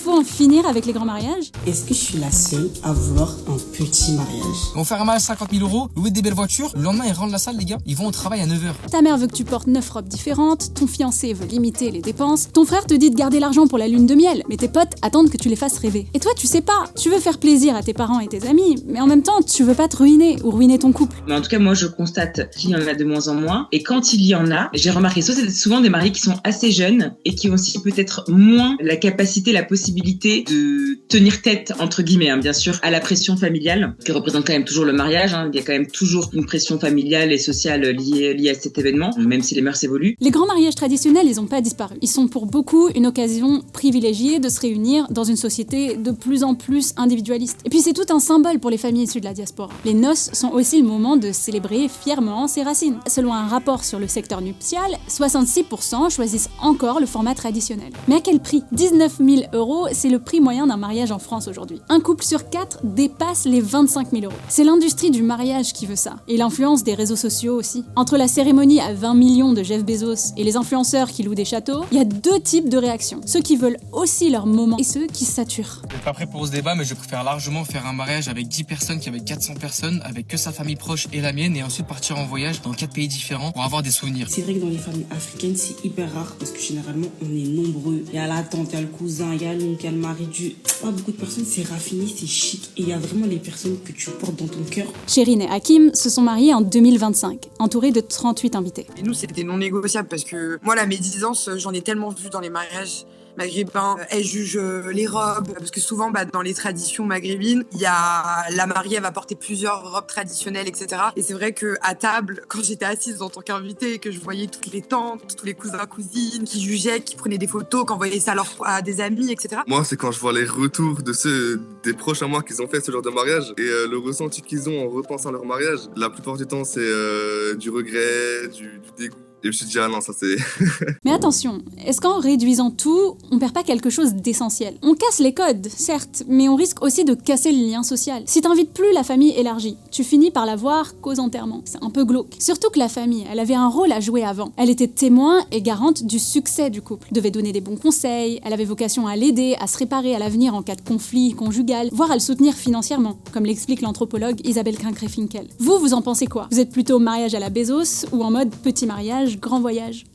faut en finir avec les grands mariages? Est-ce que je suis la seule à vouloir un petit mariage? Ils vont faire un mariage 50 000 €, louer des belles voitures, le lendemain ils rendent la salle les gars, ils vont au travail à 9h. Ta mère veut que tu portes 9 robes différentes, ton fiancé veut limiter les dépenses, ton frère te dit de garder l'argent pour la lune de miel, mais tes potes attendent que tu les fasses rêver. Et toi tu sais pas, tu veux faire plaisir à tes parents et tes amis, mais en même temps tu veux pas te ruiner ou ruiner ton couple. Mais en tout cas moi je constate qu'il y en a de moins en moins, et quand il y en a, j'ai remarqué soit c'est souvent des mariés qui sont assez jeunes et qui ont aussi peut-être moins la capacité, la possibilité de tenir tête entre guillemets, bien sûr, à la pression familiale qui représente quand même toujours le mariage. Il y a quand même toujours une pression familiale et sociale liée à cet événement, même si les mœurs évoluent. Les grands mariages traditionnels, ils ont pas disparu. Ils sont pour beaucoup une occasion privilégiée de se réunir dans une société de plus en plus individualiste. Et puis c'est tout un symbole pour les familles issues de la diaspora. Les noces sont aussi le moment de célébrer fièrement ses racines. Selon un rapport sur le secteur nuptial, 66% choisissent encore le format traditionnel. Mais à quel prix? 19 000 €, c'est le prix moyen d'un mariage en France aujourd'hui. Un couple sur 4 dépasse les 25 000 €. C'est l'industrie du mariage qui veut ça, et l'influence des réseaux sociaux aussi. Entre la cérémonie à 20 millions de Jeff Bezos et les influenceurs qui louent des châteaux, il y a deux types de réactions. Ceux qui veulent aussi leur moment et ceux qui saturent. Je suis pas prêt pour ce débat, mais je préfère largement faire un mariage avec 10 personnes qu'avec 400 personnes, avec que sa famille proche et la mienne, et ensuite partir en voyage dans 4 pays différents pour avoir des souvenirs. C'est vrai que dans les familles africaines, c'est hyper rare parce que généralement, on est nombreux. Il y a la tante, il y a le cousin, il y a l'oncle, il y a le mari du... Pas beaucoup de personnes, c'est raffiné, c'est chic. Et il y a vraiment les personnes que tu portes dans ton cœur. Chérine et Hakim se sont mariés en 2025, entourés de 38 invités. Et nous, c'était non négociable parce que moi, la médisance, j'en ai tellement vu dans les mariages maghrébins. Elles jugent les robes, parce que souvent, dans les traditions maghrébines, il y a la mariée, elle va porter plusieurs robes traditionnelles, etc. Et c'est vrai qu'à table, quand j'étais assise en tant qu'invitée et que je voyais toutes les tantes, tous les cousins, cousines, qui jugeaient, qui prenaient des photos, qui envoyaient ça à des amis, etc. Moi, c'est quand je vois les retours de des proches à moi qui ont fait ce genre de mariage et le ressenti qu'ils ont en repensant à leur mariage. La plupart du temps, c'est du regret, du dégoût. Et je me suis dit, ah non, ça c'est... Mais attention, est-ce qu'en réduisant tout, on perd pas quelque chose d'essentiel? On casse les codes, certes, mais on risque aussi de casser le lien social. Si t'invites plus la famille élargie, tu finis par la voir qu'aux enterrements. C'est un peu glauque. Surtout que la famille, elle avait un rôle à jouer avant. Elle était témoin et garante du succès du couple. Devait donner des bons conseils, elle avait vocation à l'aider, à se réparer à l'avenir en cas de conflit conjugal, voire à le soutenir financièrement, comme l'explique l'anthropologue Isabelle Krincré-Finkel. Vous en pensez quoi? Vous êtes plutôt mariage à la Bezos ou en mode petit mariage, grand voyage?